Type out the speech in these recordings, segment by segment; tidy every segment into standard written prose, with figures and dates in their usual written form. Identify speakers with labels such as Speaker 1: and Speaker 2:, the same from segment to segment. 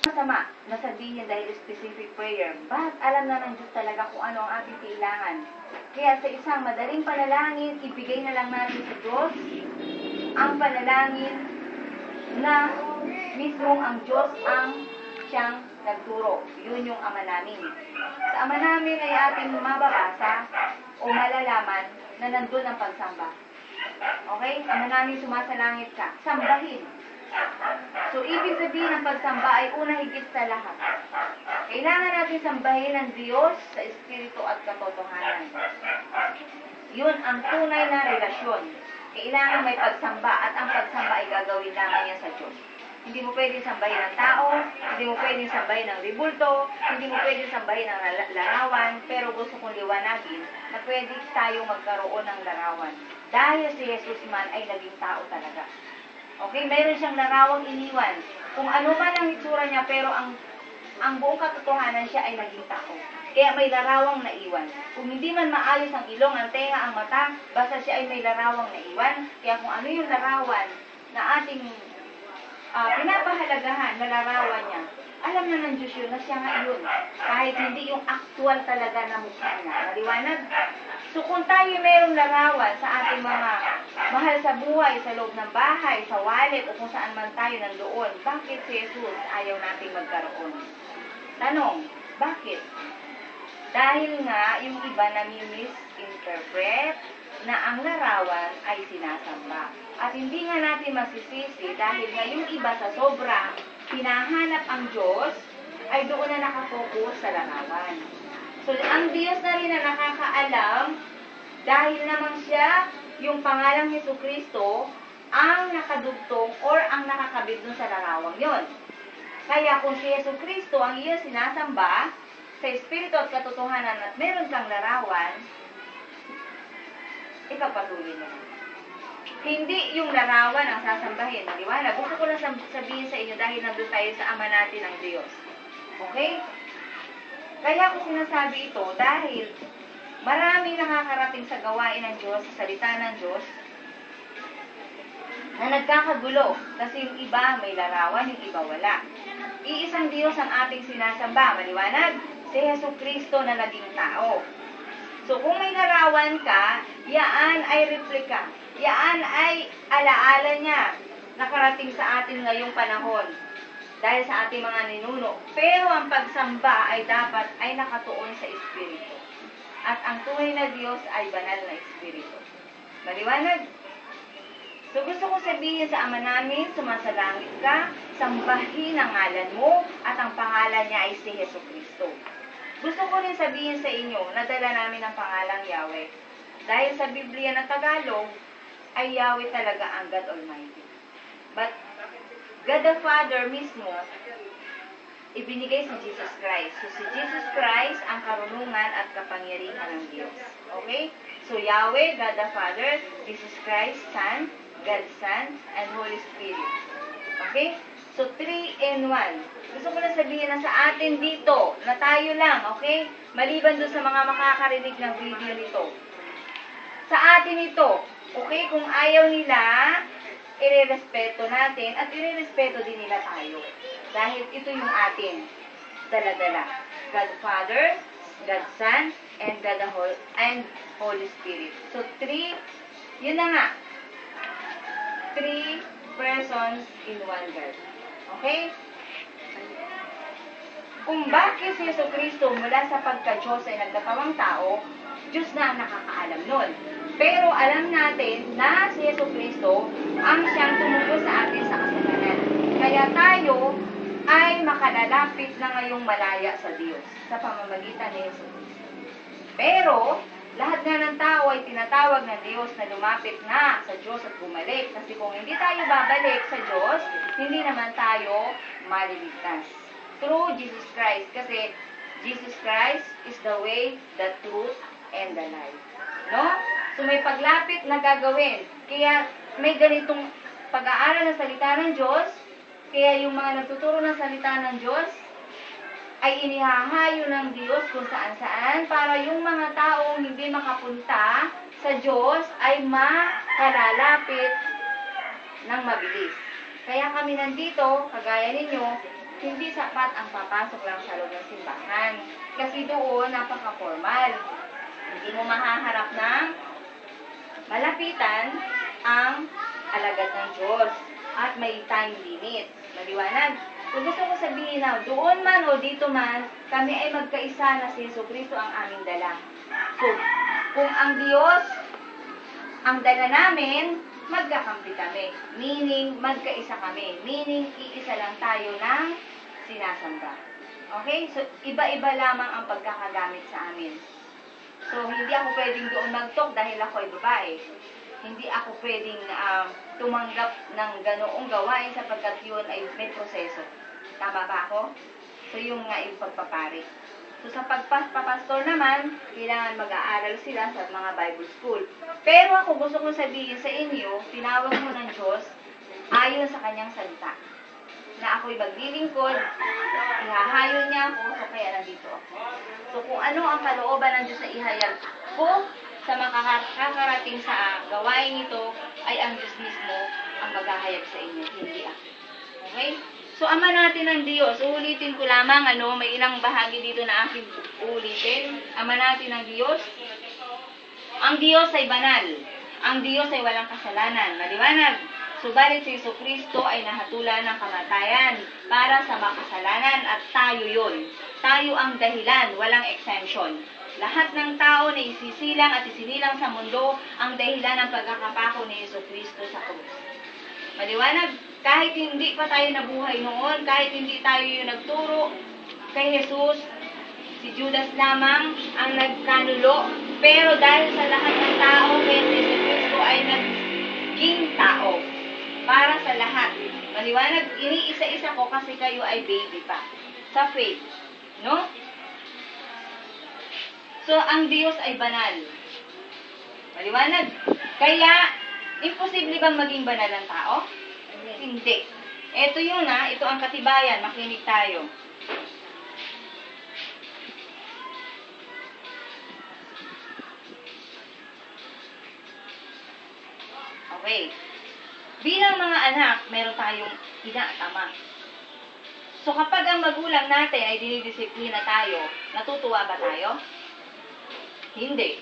Speaker 1: Masama na sabihin dahil specific prayer, but alam na ng Diyos talaga kung ano ang ating kailangan. Kaya sa isang madaling panalangin, ibigay na lang natin sa Diyos ang panalangin na mismong ang Diyos ang siyang nagturo. Yun yung Ama namin. Sa Ama namin ay ating mababasa o malalaman na nandun ang pagsamba. Okay? Ama namin, sumasalangit ka. Sambahin. So, ibig sabihin ng pagsamba ay una higit sa lahat. Kailangan natin sambahin ng Diyos sa Espiritu at katotohanan. Yun ang tunay na relasyon. Kailangan may pagsamba at ang pagsamba ay gagawin lamang yan sa Diyos. Hindi mo pwedeng sambahin ng tao, hindi mo pwedeng sambahin ng ribulto, hindi mo pwedeng sambahin ng larawan, pero gusto kong liwanagin na pwede tayo magkaroon ng larawan. Dahil si Jesus man ay naging tao talaga. Okay, mayroon siyang larawang iniwan. Kung ano man ang itsura niya, pero ang buong katotohanan siya ay naging tao. Kaya may larawang naiwan. Kung hindi man maayos ang ilong, ang tenga, ang mata, basta siya ay may larawang naiwan. Kaya kung ano yung larawan na ating pinapahalagahan na larawan niya, alam na ng Diyos yun na siya nga yun. Kahit hindi yung actual talaga na mukha niya. Maliwanag? So kung tayo mayroong larawan sa ating mga mahal sa buhay, sa loob ng bahay, sa wallet, o kung saan man tayo nandoon, bakit si Jesus ayaw nating magkaroon? Tanong, bakit? Dahil nga yung iba nami-misinterpret na ang larawan ay sinasamba. At hindi nga natin masisisi dahil nga yung iba sa sobrang hinahanap ang Diyos ay doon na nakapokus sa larawan. So, ang Diyos na rin na nakakaalam dahil naman siya, yung pangalang Jesucristo, ang nakadugtong or ang nakakabit dun sa larawang yon. Kaya kung si Jesucristo ang iyong sinasamba sa Espiritu at katotohanan at meron kang larawan, ipapatuloy mo. Hindi yung larawan ang sasambahin. Maliwanag. Gusto ko lang sabihin sa inyo dahil nandun tayo sa Ama natin ng Diyos. Okay? Kaya ko sinasabi ito dahil maraming nakakarating sa gawain ng Diyos, sa salita ng Diyos, na nagkakagulo. Kasi yung iba may larawan, yung iba wala. Iisang Diyos ang ating sinasamba. Maliwanag? Si Jesucristo na naging tao. So kung may larawan ka, yaan ay replika. Yaan ay alaala niya nakarating sa atin ngayong panahon. Dahil sa ating mga ninuno. Pero ang pagsamba ay dapat ay nakatuon sa Espiritu. At ang tunay na Diyos ay banal na Espiritu. Maliwanag? So gusto ko sabihin sa Ama namin, sumasalangit ka, sambahin ang ngalan mo, at ang pangalan niya ay si Jesucristo. Gusto ko rin sabihin sa inyo, nadala namin ang pangalang Yahweh. Dahil sa Biblia na Tagalog, ay Yahweh talaga ang God Almighty. But God the Father mismo, ibinigay si Jesus Christ. So, si Jesus Christ ang karunungan at kapangyarihan ng Diyos. Okay? So, Yahweh, God the Father, Jesus Christ, Son, God Son, and Holy Spirit. Okay? So, 3 in 1. Gusto ko na sabihin na sa atin dito, na tayo lang, okay? Maliban doon sa mga makakarinig ng video nito. Sa atin ito, okay? Kung ayaw nila, irerespeto natin at irerespeto din nila tayo. Dahil ito yung atin. Dala-dala. God Father, God Son, and God the Holy Spirit. So, 3, yun na nga. 3 persons in one God. Okay? Kung bakit si Jesucristo mula sa pagka-Diyos ay nagkatawang tao, Diyos na ang nakakaalam nun. Pero alam natin na si Jesucristo ang siyang tumungkol sa atin sa kasalanan. Kaya tayo ay makalalapit na ngayong malaya sa Diyos sa pamamagitan ni Jesucristo. Pero, lahat nga ng tao ay tinatawag ng Diyos na lumapit na sa Diyos at bumalik. Kasi kung hindi tayo babalik sa Diyos, hindi naman tayo maliligtas. Through Jesus Christ. Kasi Jesus Christ is the way, the truth, and the life. No? So may paglapit na gagawin. Kaya may ganitong pag-aaral ng salita ng Diyos. Kaya yung mga nagtuturo ng salita ng Diyos ay inihahayo ng Diyos kung saan-saan para yung mga taong hindi makapunta sa Diyos ay makalalapit ng mabilis. Kaya kami nandito, kagaya ninyo, hindi sapat ang papasok lang sa loob ng simbahan. Kasi doon, napaka-formal. Hindi mo mahaharap ng malapitan ang alagad ng Diyos. At may time limit. Maliwanag. Kung gusto ko sabihin na, doon man o dito man, kami ay magkaisa na si Jesucristo ang aming dala. So, kung ang Diyos ang dala namin, magkakampi kami. Meaning, magkaisa kami. Meaning, iisa lang tayo ng sinasamba. Okay? So, iba-iba lamang ang pagkakagamit sa amin. So, hindi ako pwedeng doon mag-talk dahil ako ay babae. Hindi ako pwedeng tumanggap ng ganoong gawain sapagkat yun ay may proseso. Tama ba ako? So, yung nga yung pagpapari. So, sa pagpapastor naman, kailangan mag-aaral sila sa mga Bible school. Pero ako gusto kong sabihin sa inyo, tinawag mo ng Diyos ayon sa kanyang salita. Na ako'y maglilingkod, ihahayon niya ako, so kaya nandito ako. So, kung ano ang kalooban ng Diyos na ihayag ko sa makakarating sa gawain ito, ay ang Diyos mismo ang maghahayag sa inyo, hindi ako. Okay? So, Ama natin ang Diyos, ulitin ko lamang, may ilang bahagi dito na aking ulitin. Ama natin ang Diyos, ang Diyos ay banal. Ang Diyos ay walang kasalanan. Maliwanag. Subalit si Jesucristo ay nahatulan ng kamatayan para sa makasalanan at tayo yun. Tayo ang dahilan, walang exemption. Lahat ng tao na isisilang at isinilang sa mundo ang dahilan ng pagkakapako ni Jesucristo sa krus. Maliwanag, kahit hindi pa tayo nabuhay noon, kahit hindi tayo yung nagturo kay Jesus, si Judas lamang ang nagkanulo. Pero dahil sa lahat ng tao, kaya si Jesucristo ay naging tao. Para sa lahat. Maliwanag, iniisa-isa ko kasi kayo ay baby pa. Sa faith. No? So, ang Diyos ay banal. Maliwanag. Kaya, imposible bang maging banal ang tao? Hindi. Ito yun ito ang katibayan. Makinig tayo. Okay. Bilang mga anak, meron tayong ina at ama. So kapag ang magulang natin ay dinidisiplina tayo, natutuwa ba tayo? Hindi.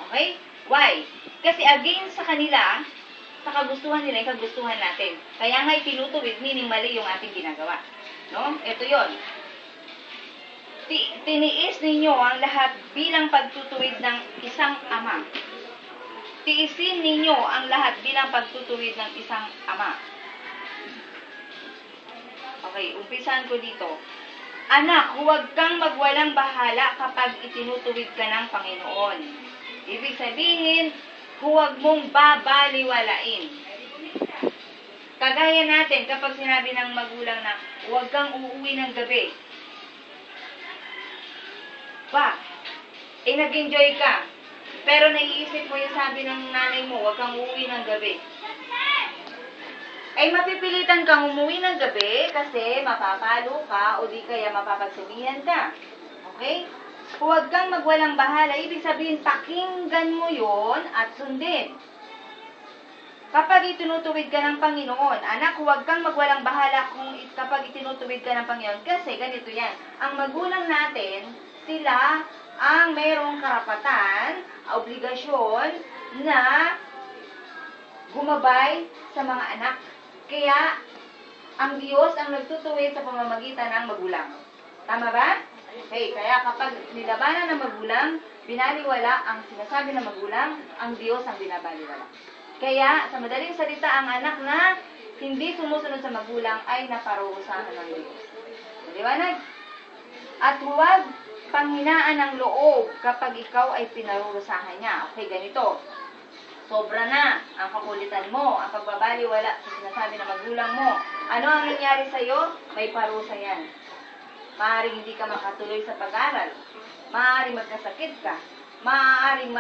Speaker 1: Okay? Why? Kasi against sa kanila, sa kagustuhan nila, yung kagustuhan natin. Kaya nga itinutuwid, meaning mali yung ating ginagawa. No? Ito yon. Tiniis ninyo ang lahat bilang pagtutuwid ng isang ama. Tiisin ninyo ang lahat bilang pagtutuwid ng isang ama. Okay, umpisan ko dito. Anak, huwag kang magwalang bahala kapag itinutuwid ka ng Panginoon. Ibig sabihin, huwag mong babaliwalain. Kagaya natin, kapag sinabi ng magulang na, huwag kang uuwi ng gabi. Nag-enjoy ka. Pero naiisip mo yung sabi ng nanay mo, huwag kang uuwi ng gabi. Ay mapipilitan kang umuwi ng gabi kasi mapapalo ka o di kaya mapapagsabihan ka. Okay? Huwag kang magwalang bahala. Ibig sabihin, pakinggan mo yon at sundin. Kapag itinutuwid ka ng Panginoon, anak, huwag kang magwalang bahala kapag itinutuwid ka ng Panginoon. Kasi ganito yan. Ang magulang natin, sila ang mayroong karapatan, obligasyon na gumabay sa mga anak. Kaya, ang Diyos ang nagtutuwid sa pamamagitan ng magulang. Tama ba? Okay, kaya kapag nilabanan ng magulang, binaliwala ang sinasabi ng magulang, ang Diyos ang binabaliwala. Kaya, sa madaling salita, ang anak na hindi sumusunod sa magulang ay naparusahan ng Diyos. Maliwanag? At huwag panghinaan ng loob kapag ikaw ay pinarurusahan niya. Okay, ganito. Sobra na ang kakulitan mo, ang pagbabaliwala sa sinasabi ng magulang mo. Ano ang nangyari sa'yo? May parusa yan. Maaaring hindi ka makatuloy sa pag-aral. Maaaring magkasakit ka. Maaaring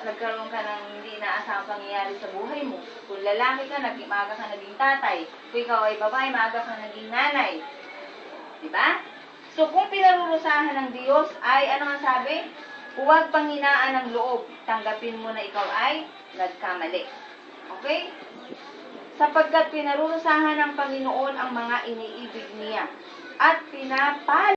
Speaker 1: nagkaroon ka ng hindi inaasahang pangyayari sa buhay mo. Kung lalaki ka, maaga ka naging tatay. Kung ikaw ay babae, maaga ka naging nanay. Diba? So, kung pinarurusahan ng Diyos ay, ano ang sabi? Huwag panghinaan ng loob. Tanggapin mo na ikaw ay nagkamali. Okay? sapagkat pinarurusahan ng Panginoon ang mga iniibig niya, at pinapal